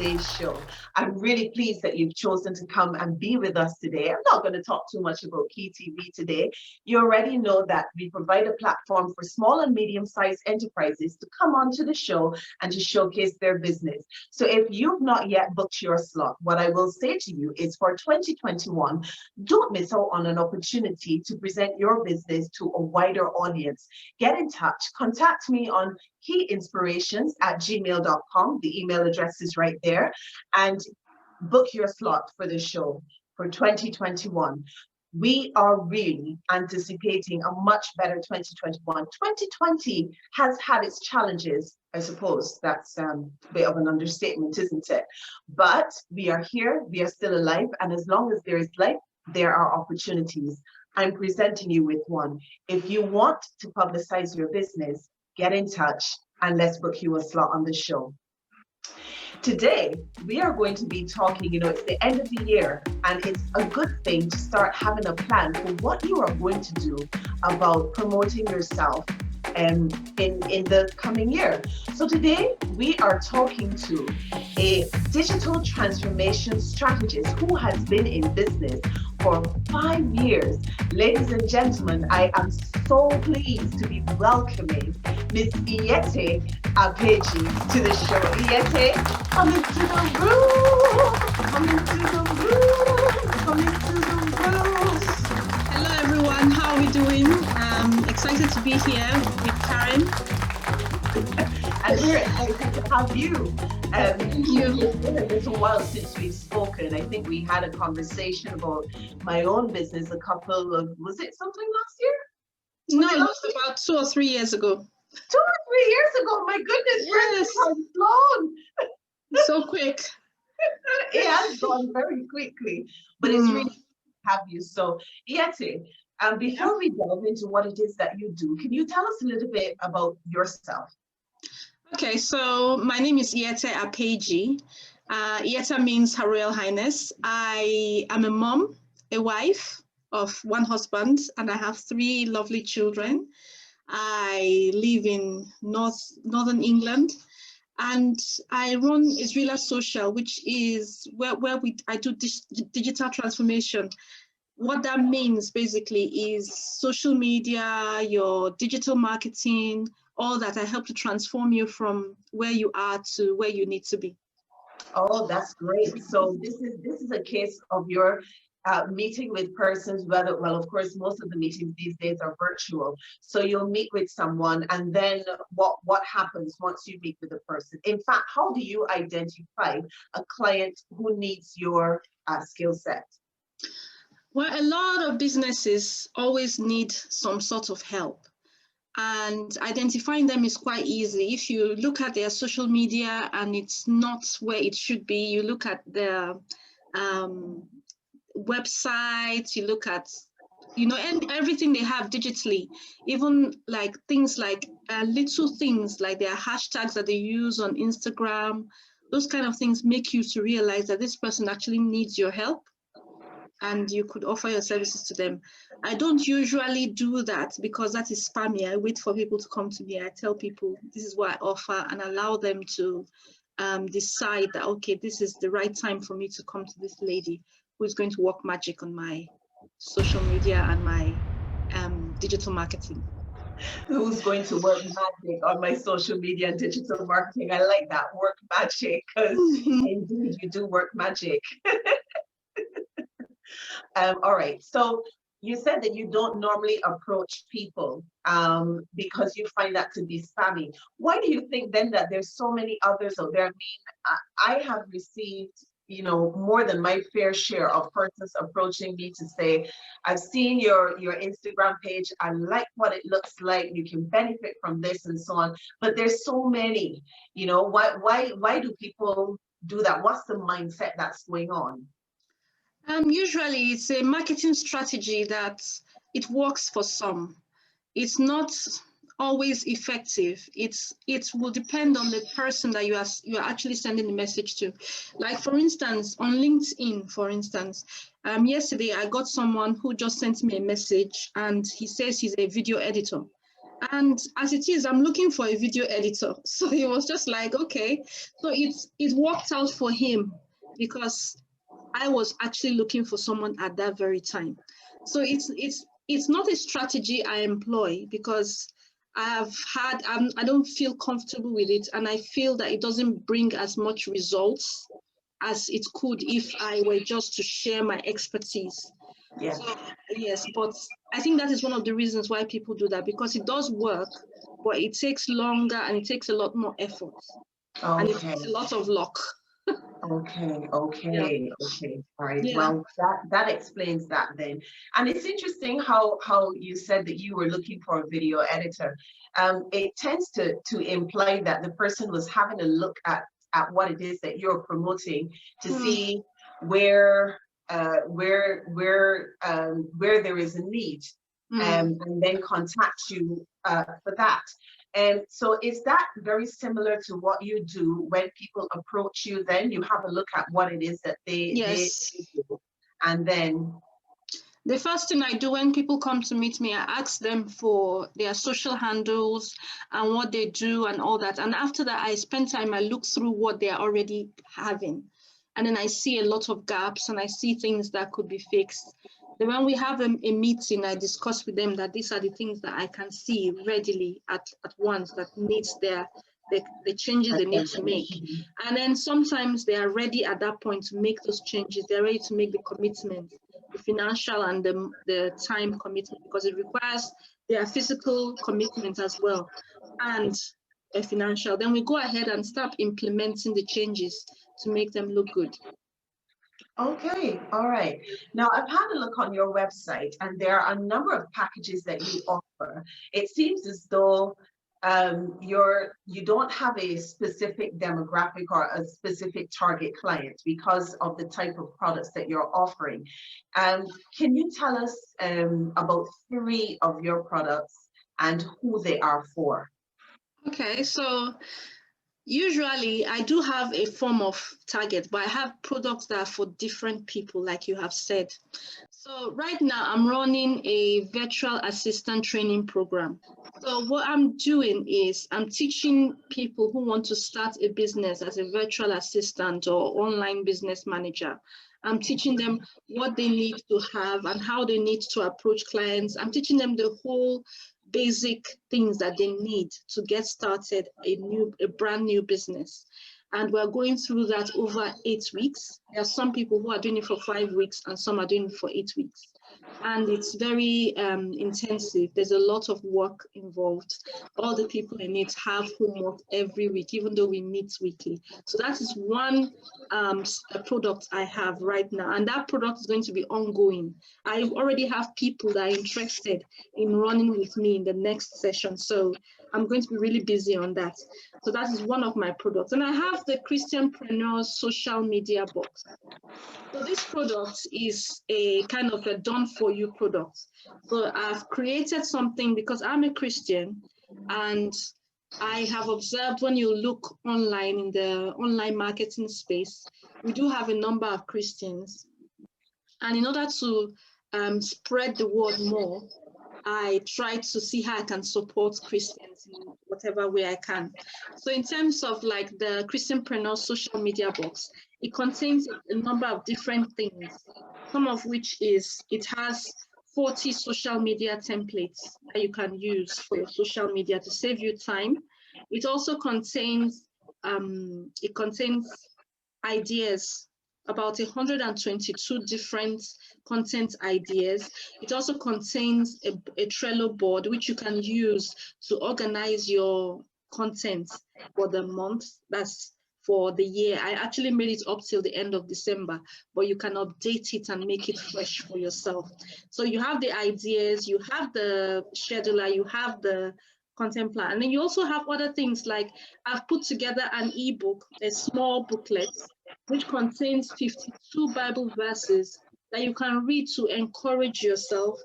today's show. I'm really pleased that you've chosen to come and be with us today. I'm not going to talk too much about KI Tee Vee today. You already know that we provide a platform for small and medium-sized enterprises to come onto the show and to showcase their business. So if you've not yet booked your slot, what I will say to you is for 2021, don't miss out on an opportunity to present your business to a wider audience. Get in touch. Contact me on keyinspirations@gmail.com. The email address is right there, and book your slot for the show for 2021. We are really anticipating a much better 2021. 2020 has had its challenges, I suppose. That's a bit of an understatement, isn't it? But we are here, we are still alive, and as long as there is life, there are opportunities. I'm presenting you with one. If you want to publicize your business, get in touch and let's book you a slot on the show. Today, we are going to be talking, it's the end of the year, and it's a good thing to start having a plan for what you are going to do about promoting yourself in the coming year. So today, we are talking to a digital transformation strategist who has been in business for 5 years. Ladies and gentlemen, I am so pleased to be welcoming Miss Iyete Apeji to the show. Iyete, come into the room, come into the room, come into the room. Hello everyone, how are we doing? Excited to be here with Karen. And we're excited to have you. Thank you. It's been a little while since we've spoken. I think we had a conversation about my own business was it sometime last year? No, it was about 2 or 3 years ago. 2 or 3 years ago, my goodness, yes. How long? So quick. It has gone very quickly, but it's really good to have you. So, Iyete, before we delve into what it is that you do, can you tell us a little bit about yourself? Okay, so my name is Iyete Apeji. Iyete means Her Royal Highness. I am a mom, a wife of 1 husband, and I have 3 lovely children. I live in Northern England, and I run Israeli Social, which is where I do digital transformation. What that means basically is social media, your digital marketing, all that. I help to transform you from where you are to where you need to be. Oh, that's great. So this is a case of your meeting with persons, well, of course, most of the meetings these days are virtual. So you'll meet with someone, and then what happens once you meet with a person? In fact, how do you identify a client who needs your skill set? Well, a lot of businesses always need some sort of help, and identifying them is quite easy. If you look at their social media and it's not where it should be, you look at their website, you look at, and everything they have digitally, even like things like little things like their hashtags that they use on Instagram, those kind of things make you to realize that this person actually needs your help, and you could offer your services to them. I don't usually do that because that is spammy. I wait for people to come to me. I tell people this is what I offer and allow them to decide that, okay, this is the right time for me to come to this lady who is going to work magic on my social media and my digital marketing. Who's going to work magic on my social media and digital marketing? I like that, work magic, because indeed you do work magic. All right, so you said that you don't normally approach people because you find that to be spammy. Why do you think then that there's so many others out there? I mean, I have received, more than my fair share of persons approaching me to say, I've seen your Instagram page, I like what it looks like, you can benefit from this and so on, but there's so many, why do people do that? What's the mindset that's going on? Usually it's a marketing strategy that it works for some. It's not always effective. It will depend on the person that you are actually sending the message to. Like for instance, on LinkedIn, yesterday I got someone who just sent me a message, and he says he's a video editor. And as it is, I'm looking for a video editor. So he was just like, okay. So it worked out for him because I was actually looking for someone at that very time. So it's not a strategy I employ because I don't feel comfortable with it, and I feel that it doesn't bring as much results as it could if I were just to share my expertise. Yeah. So yes, but I think that is one of the reasons why people do that, because it does work, but it takes longer and it takes a lot more effort, and it Okay. takes a lot of luck. Okay, Yeah. okay, okay. All right. Yeah. Well, that explains that then. And it's interesting how you said that you were looking for a video editor. It tends to imply that the person was having a look at what it is that you're promoting to see where where there is a need, and then contact you for that. And so is that very similar to what you do when people approach you? Then you have a look at what it is that they Yes. do, and then The first thing I do when people come to meet me, I ask them for their social handles and what they do and all that. And after that, I spend time, I look through what they're already having. And then I see a lot of gaps and I see things that could be fixed. Then when we have a meeting, I discuss with them that these are the things that I can see readily at once that needs the changes they need to make. And then sometimes they are ready at that point to make those changes. They're ready to make the commitment, the financial and the time commitment, because it requires their physical commitment as well and a financial. Then we go ahead and start implementing the changes to make them look good. Okay, all right. Now I've had a look on your website, and there are a number of packages that you offer. It seems as though you don't have a specific demographic or a specific target client because of the type of products that you're offering. Can you tell us about 3 of your products and who they are for? Okay, so usually I do have a form of target, but I have products that are for different people, like you have said. So right now I'm running a virtual assistant training program. So what I'm doing is I'm teaching people who want to start a business as a virtual assistant or online business manager. I'm teaching them what they need to have and how they need to approach clients. I'm teaching them the whole basic things that they need to get started a brand new business. And we're going through that over 8 weeks. There are some people who are doing it for 5 weeks and some are doing it for 8 weeks. And it's very intensive. There's a lot of work involved. All the people in it have homework every week, even though we meet weekly. So that is one product I have right now. And that product is going to be ongoing. I already have people that are interested in running with me in the next session. So I'm going to be really busy on that. So that is one of my products. And I have the Christianpreneur social media box. So this product is a kind of a done-for-you product. So I've created something because I'm a Christian, and I have observed when you look online in the online marketing space, we do have a number of Christians. And in order to spread the word more, I try to see how I can support Christians in whatever way I can. So in terms of like the Christianpreneur social media box, it contains a number of different things, some of which is it has 40 social media templates that you can use for your social media to save you time. It also contains ideas, about 122 different content ideas. It also contains a Trello board, which you can use to organize your content for the month. That's for the year. I actually made it up till the end of December, but you can update it and make it fresh for yourself. So you have the ideas, you have the scheduler, you have the content plan, and then you also have other things like I've put together an ebook, a small booklet, which contains 52 Bible verses that you can read to encourage yourself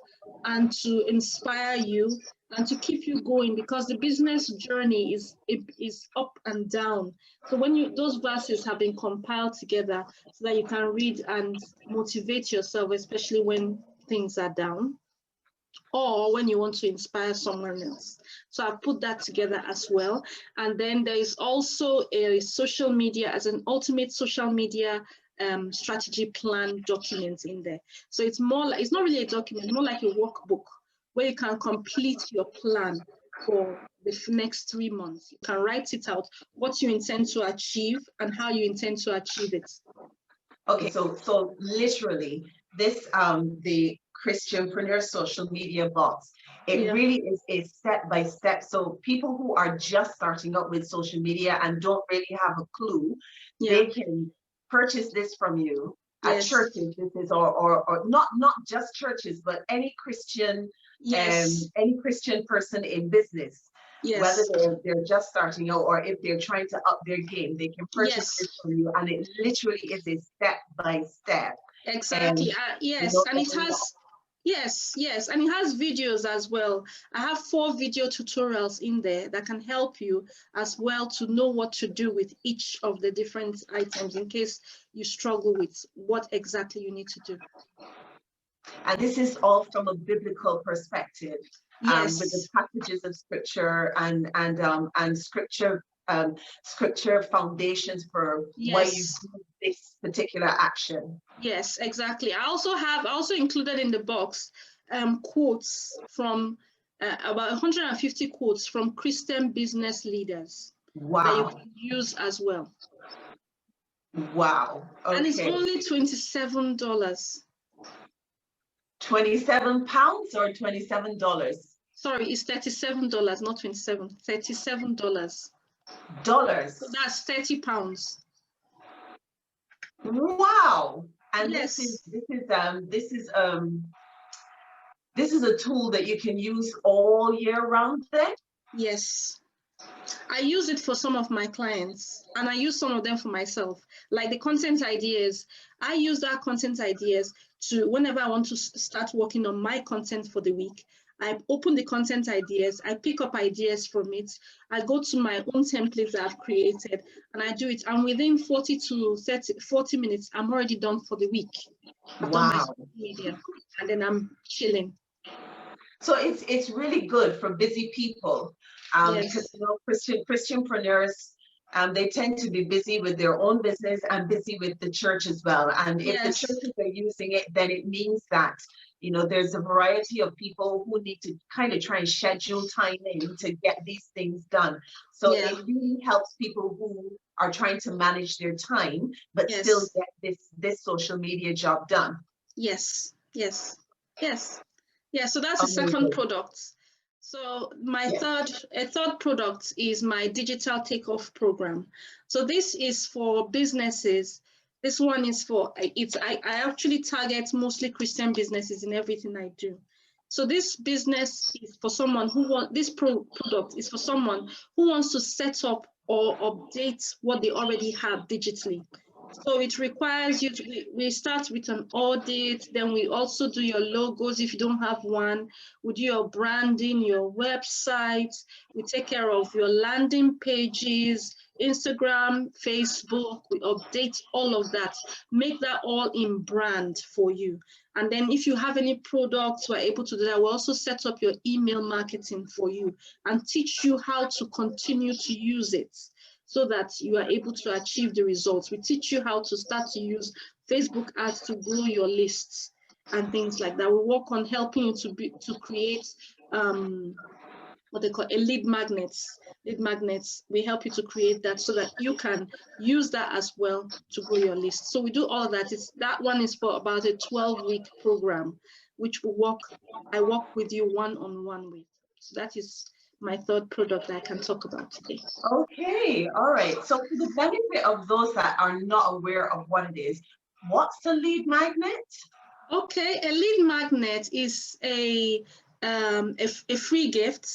and to inspire you and to keep you going, because the business journey is up and down. So when those verses have been compiled together so that you can read and motivate yourself, especially when things are down. or when you want to inspire someone else. So I've put that together as well. And then there is also a social media as an ultimate social media strategy plan document in there. So it's more like, it's not really a document, more like a workbook where you can complete your plan for the next 3 months. You can write it out, what you intend to achieve and how you intend to achieve it. Okay, so literally this the Christianpreneur social media box, it really is a step by step. So people who are just starting up with social media and don't really have a clue, they can purchase this from you at churches. This is or not just churches, but any Christian any Christian person in business. Whether they're just starting out or if they're trying to up their game, they can purchase this from you, and it literally is a step by step. Exactly. Yes, and it has and it has videos as well. I have 4 video tutorials in there that can help you as well to know what to do with each of the different items in case you struggle with what exactly you need to do. And this is all from a biblical perspective, with the passages of scripture and scripture foundations for why you do this particular action. Yes, exactly. I also included in the box quotes from about 150 quotes from Christian business leaders that you can use as well. Wow. Okay. And it's only $27. 27 pounds or $27? Sorry, it's $37, not 27. $37. Dollars. So that's 30 pounds. Wow. And this is a tool that you can use all year round then? Yes. I use it for some of my clients and I use some of them for myself. Like the content ideas, I use that content ideas to, whenever I want to start working on my content for the week, I open the content ideas, I pick up ideas from it, I go to my own templates that I've created and I do it. And within 40 minutes, I'm already done for the week. I've done my social media and then I'm chilling. So it's really good for busy people, because you know, Christianpreneurs, they tend to be busy with their own business and busy with the church as well. And if the churches are using it, then it means that, you know, there's a variety of people who need to kind of try and schedule time in to get these things done. So it really helps people who are trying to manage their time, but still get this social media job done. Yes. Yeah, so that's the second product. So my third product is my digital takeoff program. So this is for businesses. This one is for I actually target mostly Christian businesses in everything I do. So this business is for someone who product is for someone who wants to set up or update what they already have digitally. So it requires you to, we start with an audit, then we also do your logos if you don't have one, we do your branding, your website, we take care of your landing pages, Instagram, Facebook, we update all of that, make that all in brand for you. And then if you have any products, we're able to do that. We also set up your email marketing for you and teach you how to continue to use it, so that you are able to achieve the results. We teach you how to start to use Facebook ads to grow your lists and things like that. We work on helping you to create what they call a lead magnets. Lead magnets, we help you to create that so that you can use that as well to grow your list. So we do all that. That one is for about a 12-week program, which I work with you one-on-one with. So that is my third product that I can talk about today. Okay, all right. So for the benefit of those that are not aware of what it is, what's a lead magnet? Okay, a lead magnet is a free gift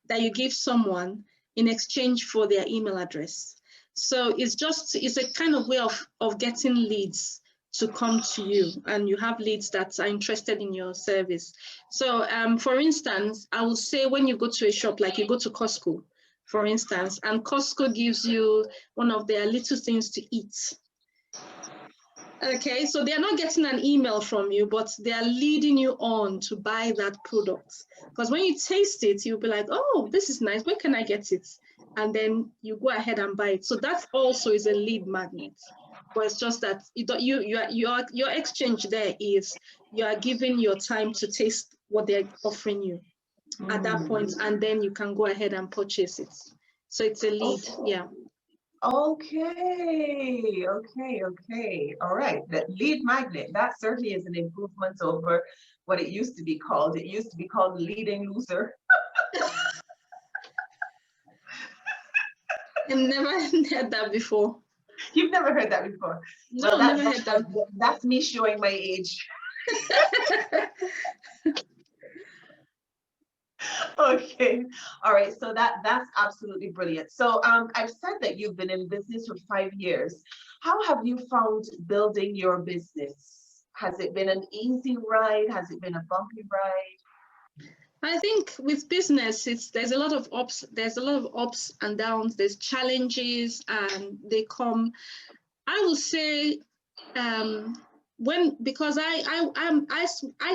that you give someone in exchange for their email address. So it's a kind of way of getting leads to come to you, and you have leads that are interested in your service. So for instance, I will say when you go to a shop, like you go to Costco, for instance, and Costco gives you one of their little things to eat. Okay, so they're not getting an email from you, but they are leading you on to buy that product. Because when you taste it, you'll be like, oh, this is nice. Where can I get it? And then you go ahead and buy it. So that also is a lead magnet. But it's just that your exchange there is you are giving your time to taste what they're offering you at that point, and then you can go ahead and purchase it. So it's a lead, yeah. Okay. All right. That lead magnet, that certainly is an improvement over what it used to be called. It used to be called leading loser. I've never heard that before. You've never heard that before? No, Well, never heard that. That's me showing my age. Okay. All right. So that's absolutely brilliant. So I've said that you've been in business for 5 years. How have you found building your business? Has it been an easy ride? Has it been a bumpy ride? I think with business, there's a lot of ups and downs. There's challenges, and they come. I will say, because I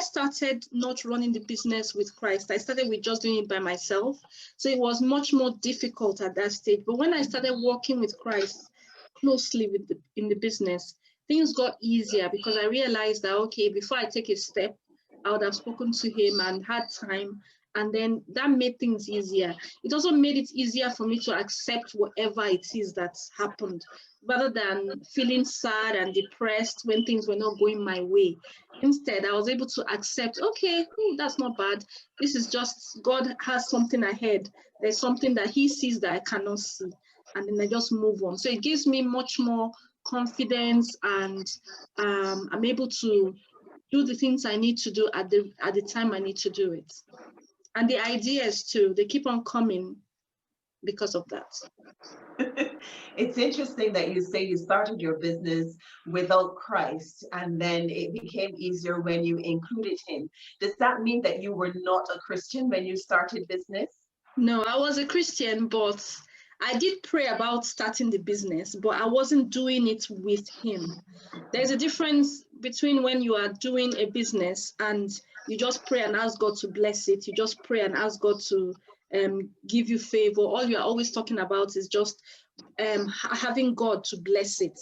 started not running the business with Christ. I started with just doing it by myself, so it was much more difficult at that stage. But when I started working with Christ closely in the business, things got easier because I realized that, okay, before I take a step, I would have spoken to him and had time, and then that made things easier. It also made it easier for me to accept whatever it is that's happened, rather than feeling sad and depressed when things were not going my way. Instead, I was able to accept, okay, that's not bad. This is just, God has something ahead. There's something that he sees that I cannot see. And then I just move on. So it gives me much more confidence, and I'm able to do the things I need to do at the time I need to do it. And the ideas too, they keep on coming because of that. It's interesting that you say you started your business without Christ and then it became easier when you included him. Does that mean that you were not a Christian when you started business? No, I was a Christian, but I did pray about starting the business, but I wasn't doing it with him. There's a difference between when you are doing a business and you just pray and ask God to bless it. You just pray and ask God to give you favor. All you're always talking about is just having God to bless it.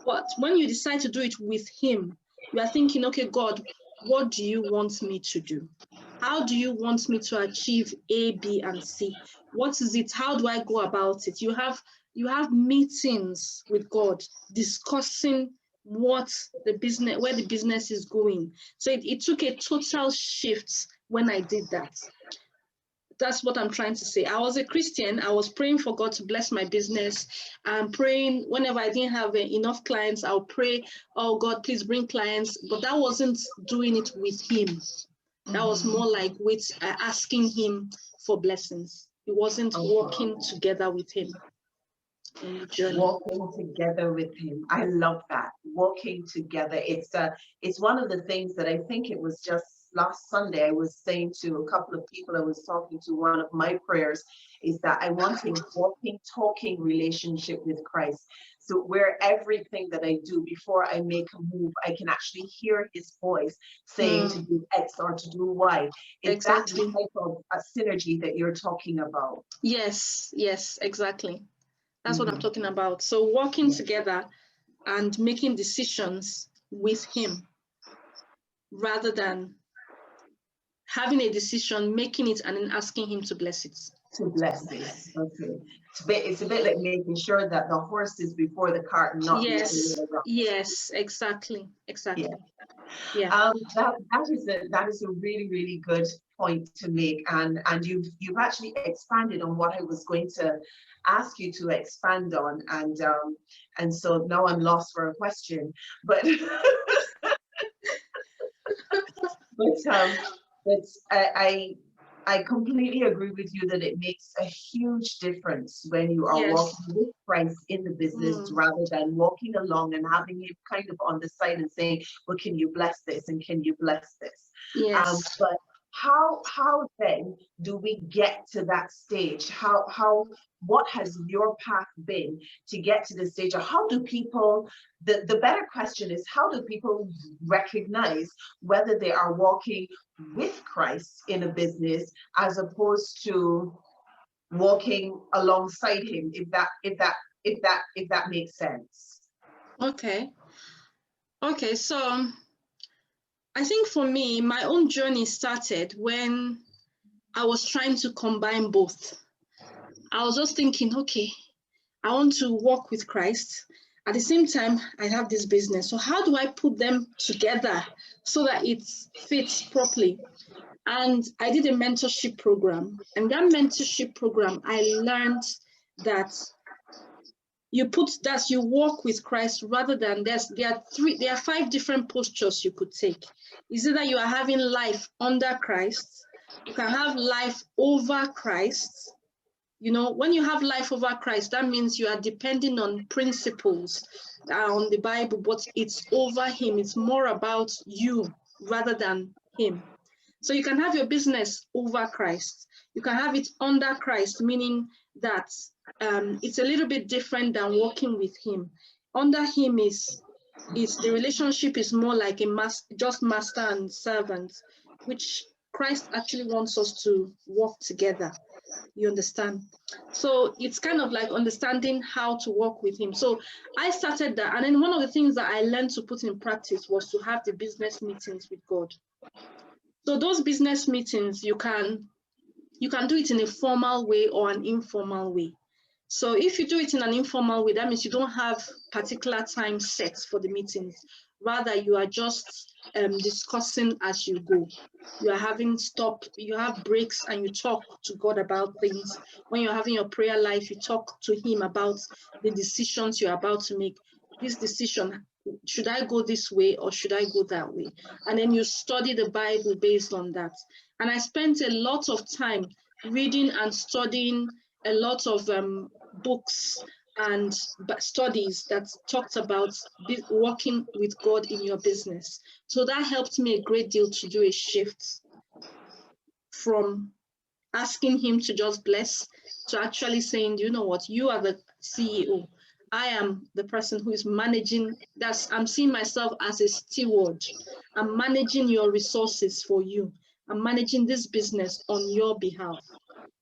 But when you decide to do it with him, you are thinking, okay, God, what do you want me to do? How do you want me to achieve A, B, and C? What is it? How do I go about it? You have meetings with God discussing where the business is going. So it took a total shift when I did that. That's what I'm trying to say. I was a Christian. I was praying for God to bless my business. I'm praying whenever I didn't have enough clients, I'll pray, oh God, please bring clients. But that wasn't doing it with him. That was more like with asking him for blessings. It wasn't walking together with him in the journey. Walking together with him. I love that. Walking together. It's one of the things that I think it was just last Sunday I was saying to a couple of people I was talking to. One of my prayers is that I want a walking, talking relationship with Christ. So where everything that I do before I make a move, I can actually hear his voice saying to do X or to do Y. Is exactly. That the type of a synergy that you're talking about? Yes, exactly. That's what I'm talking about. So working together and making decisions with him rather than having a decision, making it, and then asking him to bless it. To bless it. Okay. It's a bit like making sure that the horse is before the cart, not the other way around. Yes, exactly. Yeah. That is a really, really good point to make, and you've actually expanded on what I was going to ask you to expand on, and so now I'm lost for a question, but I completely agree with you that it makes a huge difference when you are walking with Christ in the business rather than walking along and having him kind of on the side and saying, well, can you bless this and can you bless this? Yes. But how then do we get to that stage? What has your path been to get to the stage? Or how do people, the better question is, how do people recognize whether they are walking with Christ in a business as opposed to walking alongside him, if that makes sense? Okay. So I think for me, my own journey started when I was trying to combine both. I was just thinking, okay, I want to walk with Christ. At the same time, I have this business. So how do I put them together so that it fits properly? And I did a mentorship program. And that mentorship program, I learned that you walk with Christ rather than there are 5 different postures you could take. Is it that you are having life under Christ? You can have life over Christ. You know, when you have life over Christ, that means you are depending on principles on the Bible, but it's over him. It's more about you rather than him. So you can have your business over Christ. You can have it under Christ, meaning that it's a little bit different than working with him. Under him is the relationship is more like just master and servant, which Christ actually wants us to work together. You understand? So it's kind of like understanding how to work with him. So I started that. And then one of the things that I learned to put in practice was to have the business meetings with God. So those business meetings, you can do it in a formal way or an informal way. So if you do it in an informal way, that means you don't have particular time set for the meetings. Rather, you are just discussing as you go. You have breaks and you talk to God about things. When you're having your prayer life, you talk to him about the decisions you're about to make. This decision, should I go this way or should I go that way? And then you study the Bible based on that. And I spent a lot of time reading and studying a lot of books and studies that talked about working with God in your business. So that helped me a great deal to do a shift from asking him to just bless to actually saying, you know what, you are the CEO. I am the person who is managing. I'm seeing myself as a steward. I'm managing your resources for you. I'm managing this business on your behalf.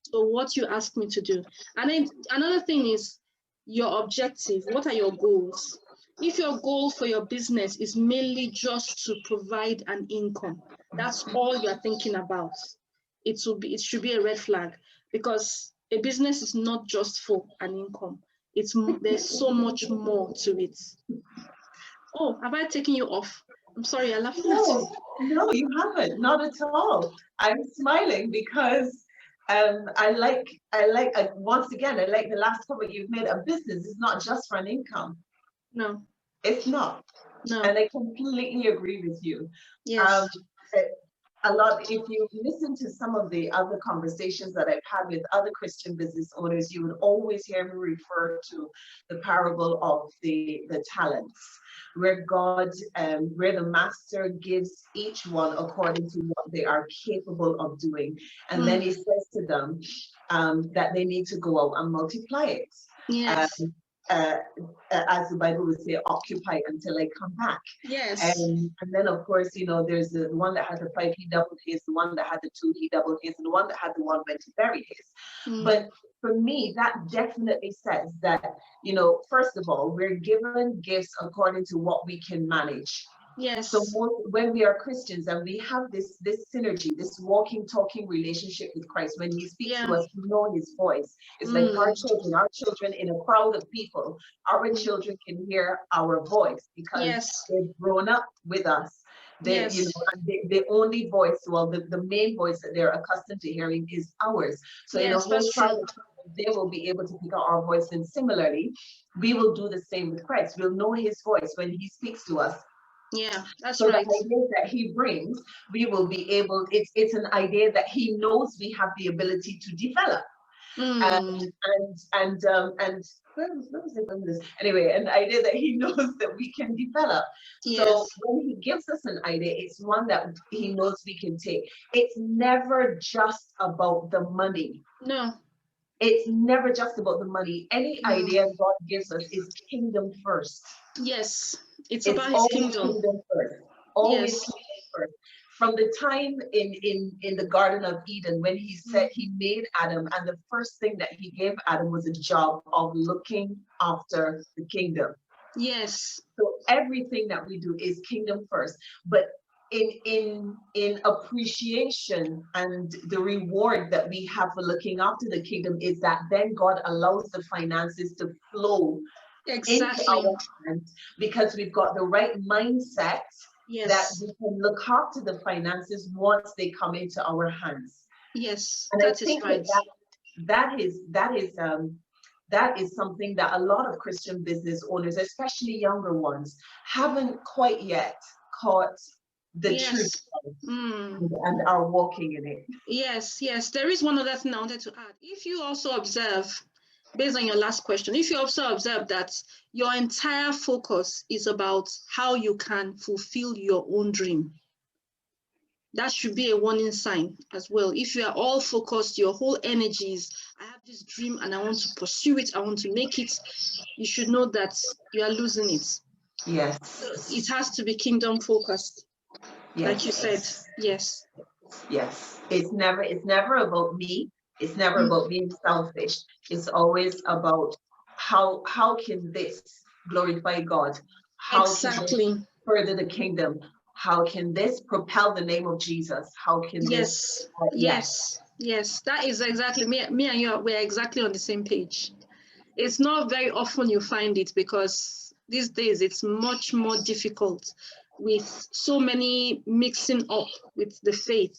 So what you ask me to do. And then another thing is your objective. What are your goals? If your goal for your business is mainly just to provide an income, that's all you're thinking about, it should be a red flag, because a business is not just for an income. There's so much more to it. Oh, have I taken you off? I'm sorry, I laughed at you. No, you haven't. Not at all. I'm smiling because I like once again, I like the last comment you've made. A business is not just for an income. No, it's not. No. And I completely agree with you. Yes. A lot, if you listen to some of the other conversations that I've had with other Christian business owners, you would always hear me refer to the parable of the talents, where where the master gives each one according to what they are capable of doing. And then he says to them that they need to go out and multiply it. Yes. As the Bible would say, occupy until I come back. Yes. And then, of course, there's the one that had the 5, he doubled his, the one that had the 2, he doubled his, and the one that had the 1 went to bury his. But for me, that definitely says that, first of all, we're given gifts according to what we can manage. Yes. So when we are Christians and we have this synergy, this walking, talking relationship with Christ, when he speaks to us, we know his voice. It's like our children in a crowd of people, our children can hear our voice because they've grown up with us. The only voice, the main voice that they're accustomed to hearing is ours. So in a whole crowd of people, they will be able to pick out our voice. And similarly, we will do the same with Christ. We'll know his voice when he speaks to us. Yeah, that's so right. The idea that he brings, we will be able, it's an idea that he knows we have the ability to develop. And where was it from this? Anyway, an idea that he knows that we can develop. Yes. So when he gives us an idea, it's one that he knows we can take. It's never just about the money. No. It's never just about the money. Any idea God gives us is kingdom first. Yes, it's about his kingdom. First. Always Yes. kingdom first. From the time in the Garden of Eden, when he said he made Adam, and the first thing that he gave Adam was a job of looking after the kingdom. Yes. So everything that we do is kingdom first. But in appreciation and the reward that we have for looking after the kingdom is that then God allows the finances to flow into our hands, because we've got the right mindset that we can look after the finances once they come into our hands. Yes, and that I think is right. That is something that a lot of Christian business owners, especially younger ones, haven't quite yet caught the truth of, and are walking in it. Yes, there is one other thing I wanted to add. If you also observe, based on your last question, if you also observe that your entire focus is about how you can fulfill your own dream, that should be a warning sign as well. If you are all focused, your whole energies, I have this dream and I want to pursue it, I want to make it, you should know that you are losing it. Yes. It has to be kingdom focused. Yes. Like you said. Yes. Yes. It's never about me. It's never about being selfish. It's always about how can this glorify God? How can this further the kingdom? How can this propel the name of Jesus? How can this? Yes. That is exactly me and you. We're exactly on the same page. It's not very often you find it, because these days it's much more difficult with so many mixing up with the faith.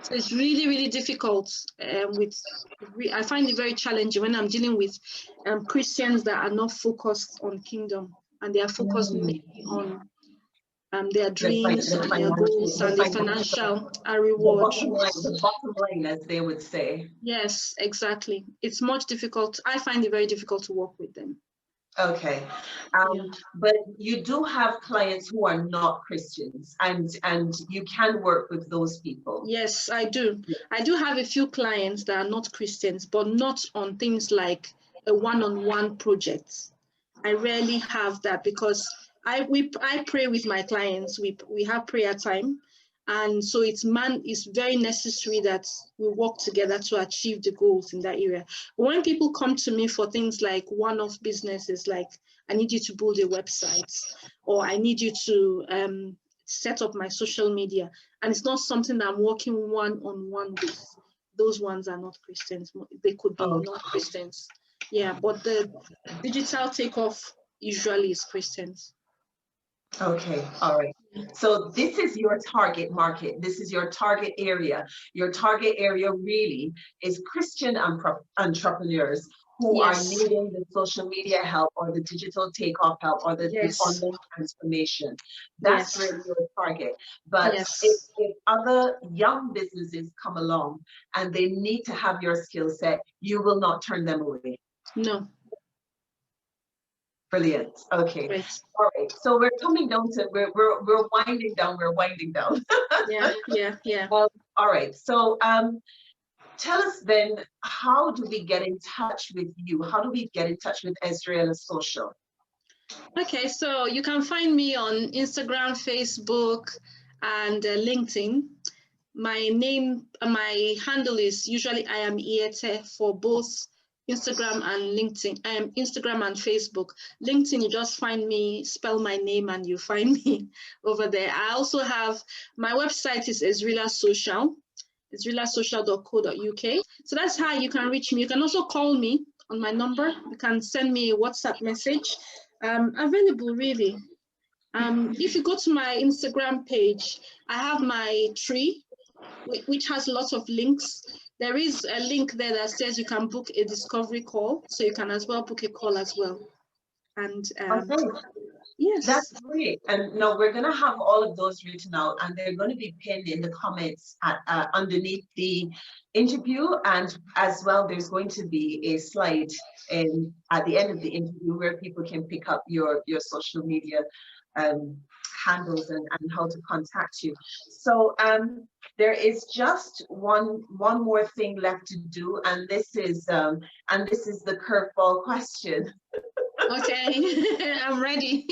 So it's really, really difficult. I find it very challenging when I'm dealing with Christians that are not focused on kingdom, and they are focused mainly on their dreams, their goals, and the financial reward. The bottom line, as they would say. Yes, exactly. It's much difficult. I find it very difficult to work with them. Okay. But you do have clients who are not Christians, and you can work with those people. Yes, I do. I do have a few clients that are not Christians, but not on things like a one-on-one project. I rarely have that, because I pray with my clients. We have prayer time, and so it's very necessary that we work together to achieve the goals in that area. But when people come to me for things like one-off businesses, like I need you to build a website, or I need you to set up my social media, and it's not something that I'm working one-on-one with, those ones are not Christians. They could be not Christians. Yeah, but the digital takeoff usually is Christians. Okay, all right. So this is your target market. This is your target area. Your target area really is Christian entrepreneurs who are needing the social media help, or the digital takeoff help, or the online transformation. That's really your target. But if other young businesses come along and they need to have your skill set, you will not turn them away. No. Brilliant. Okay. Great. All right. So we're coming down to we're winding down. We're winding down. Yeah. All right. So tell us then, how do we get in touch with you? How do we get in touch with Israel Social? Okay, so you can find me on Instagram, Facebook, and LinkedIn. My handle is usually I am Iyete for both Instagram and LinkedIn. I am Instagram and Facebook. LinkedIn, you just find me, spell my name, and you find me over there. I also have, my website is Israel Social, israelsocial.co.uk. So that's how you can reach me. You can also call me on my number. You can send me a WhatsApp message. Available really. If you go to my Instagram page, I have my tree, which has lots of links. There is a link there that says you can book a discovery call, so you can as well book a call as well. And Okay. yes, That's great. And no, we're going to have all of those written out, and they're going to be pinned in the comments underneath the interview. And as well, there's going to be a slide at the end of the interview where people can pick up your social media handles and how to contact you. So there is just one more thing left to do, and this is the curveball question. okay, I'm ready.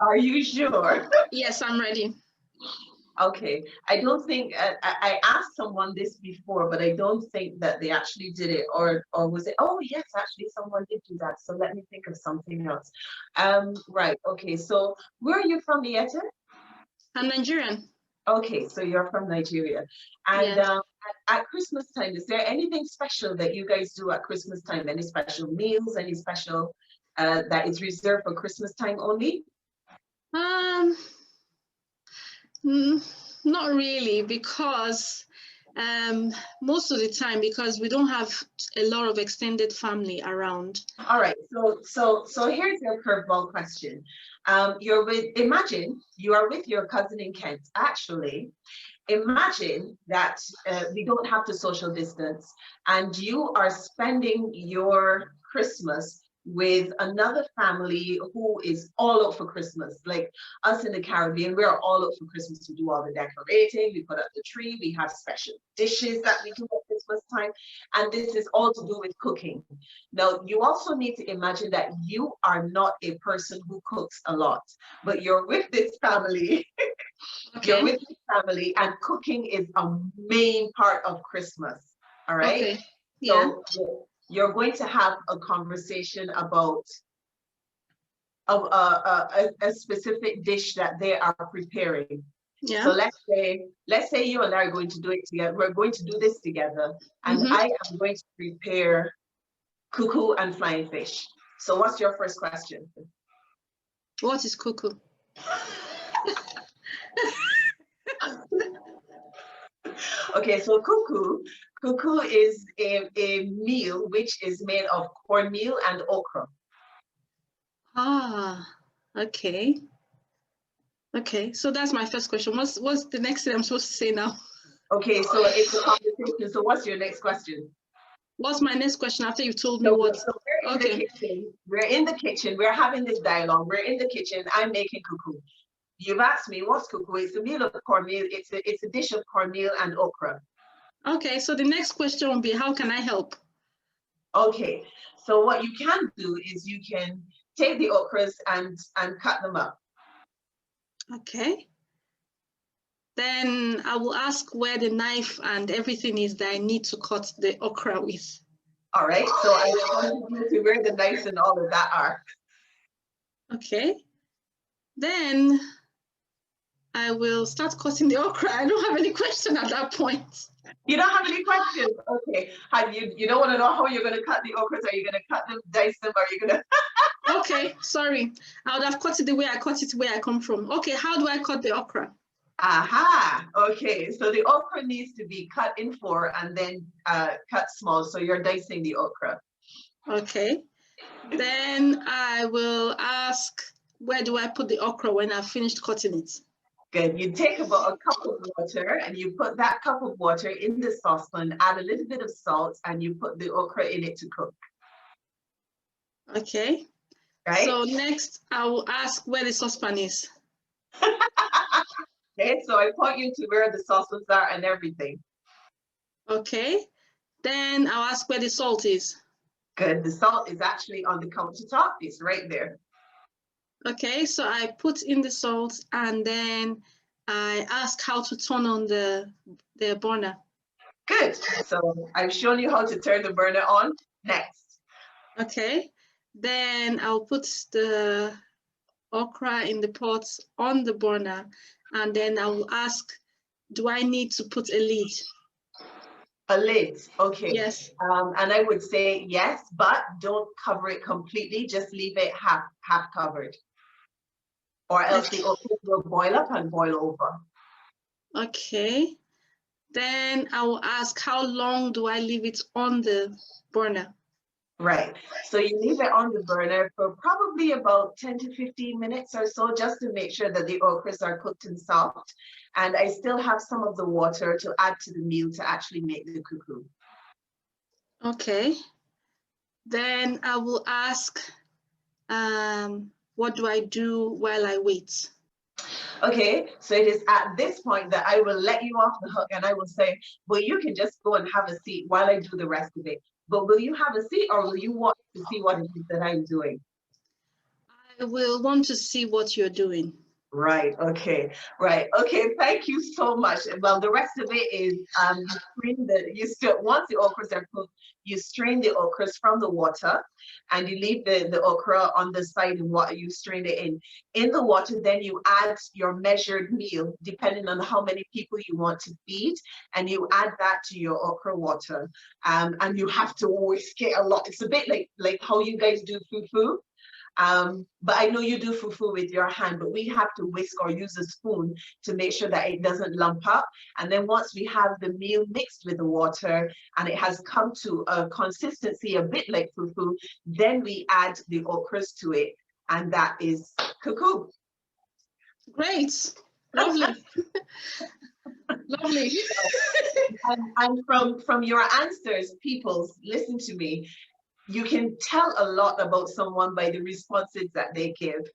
Are you sure? Yes, I'm ready. Okay, I don't think I asked someone this before, but I don't think that they actually did it, or was it? Oh yes, actually someone did do that. So let me think of something else. Right. Okay. So where are you from, Iyete? I'm Nigerian. Okay, so you're from Nigeria, and Yes. at Christmas time, is there anything special that you guys do at Christmas time? Any special meals? Any special that is reserved for Christmas time only? Not really, because most of the time, because we don't have a lot of extended family around. All right, so here's your curveball question. Imagine you are with your cousin in Kent. Actually, imagine that we don't have to social distance, and you are spending your Christmas with another family who is all out for Christmas. Like us in the Caribbean, we're all out for Christmas to do all the decorating, we put up the tree, we have special dishes that we do at Christmas time, and this is all to do with cooking. Now, you also need to imagine that you are not a person who cooks a lot, but you're with this family. Okay. You're with this family, and cooking is a main part of Christmas. All right. Okay. Yeah. So you're going to have a conversation about a specific dish that they are preparing. Yeah. So let's say you and I are going to do it together. We're going to do this together, and I am going to prepare cuckoo and flying fish. So what's your first question? What is cuckoo? Okay, so cuckoo is a meal which is made of cornmeal and okra. Ah, okay. Okay, so that's my first question. What's the next thing I'm supposed to say now? Okay, so it's a conversation. So what's your next question? What's my next question after you've told me what? So we're in the kitchen. We're in the kitchen. We're having this dialogue. We're in the kitchen. I'm making cuckoo. You've asked me what's cuckoo. It's a meal of cornmeal. It's a dish of cornmeal and okra. Okay, so the next question will be, how can I help? Okay, so what you can do is you can take the okras and cut them up. Okay. Then I will ask where the knife and everything is that I need to cut the okra with. All right, so I want you to where the knives and all of that are. Okay. Then I will start cutting the okra. I don't have any question at that point. You don't have any questions? Okay. You don't want to know how you're going to cut the okras? Are you going to cut them, dice them, or are you going to... Okay, sorry. I would have cut it the way I cut it where I come from. Okay, how do I cut the okra? Aha, okay. So the okra needs to be cut in 4 and then cut small. So you're dicing the okra. Okay. Then I will ask, where do I put the okra when I've finished cutting it? Good. You take about a cup of water and you put that cup of water in the saucepan, add a little bit of salt, and you put the okra in it to cook. Okay. Right. So next I will ask where the saucepan is. Okay, so I point you to where the sauces are and everything. Okay. Then I'll ask where the salt is. Good. The salt is actually on the countertop. It's right there. Okay, so I put in the salt and then I ask how to turn on the burner. Good. So I've shown you how to turn the burner on. Next. Okay. Then I'll put the okra in the pot on the burner and then I will ask, do I need to put a lid? A lid, okay. Yes. And I would say yes, but don't cover it completely. Just leave it half covered, or else the okra will boil up and boil over. Okay. Then I will ask, how long do I leave it on the burner? Right. So you leave it on the burner for probably about 10 to 15 minutes or so, just to make sure that the okras are cooked and soft. And I still have some of the water to add to the meal to actually make the kuku. Okay. Then I will ask, what do I do while I wait? Okay, so it is at this point that I will let you off the hook and I will say, well, you can just go and have a seat while I do the rest of it. But will you have a seat, or will you want to see what it is that I'm doing? I will want to see what you're doing. Right, okay, right. Okay, thank you so much. Well, the rest of it is once the okras are cooked, you strain the okras from the water and you leave the okra on the side in water. You strain it in the water, then you add your measured meal depending on how many people you want to feed, and you add that to your okra water. And you have to whisk it a lot. It's a bit like how you guys do fufu. But I know you do fufu with your hand, but we have to whisk or use a spoon to make sure that it doesn't lump up. And then once we have the meal mixed with the water and it has come to a consistency a bit like fufu, then we add the okras to it, and that is kuku. Great, lovely. Lovely. And from your answers, peoples, listen to me. You can tell a lot about someone by the responses that they give.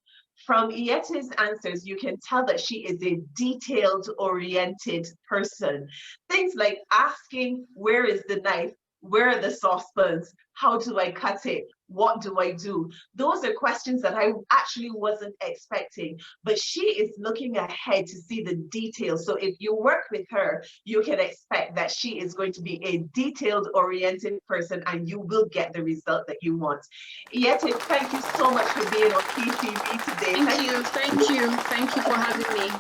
From Iyete's answers, you can tell that she is a detailed-oriented person. Things like asking, where is the knife? Where are the saucepans? How do I cut it? What do I do? Those are questions that I actually wasn't expecting, but she is looking ahead to see the details. So if you work with her, you can expect that she is going to be a detailed-oriented person and you will get the result that you want. Iyete, thank you so much for being on KI Tee Vee today. Thank you for having me.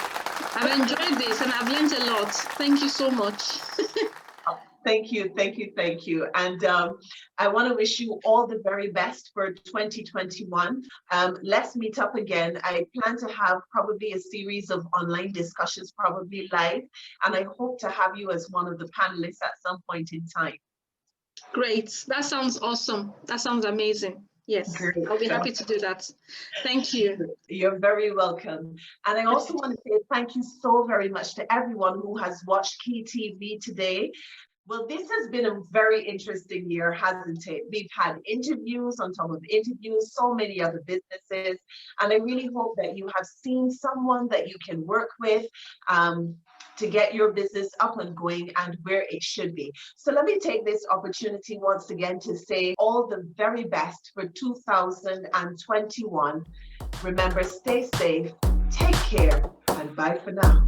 I've enjoyed this and I've learned a lot. Thank you so much. Thank you. And I want to wish you all the very best for 2021. Let's meet up again. I plan to have probably a series of online discussions, probably live, and I hope to have you as one of the panelists at some point in time. Great. That sounds awesome. That sounds amazing. Yes, great. I'll be happy to do that. Thank you. You're very welcome. And I also want to say thank you so very much to everyone who has watched KI Tee Vee today. Well, this has been a very interesting year, hasn't it? We've had interviews on top of interviews, so many other businesses, and I really hope that you have seen someone that you can work with to get your business up and going and where it should be. So let me take this opportunity once again to say all the very best for 2021. Remember, stay safe, take care, and bye for now.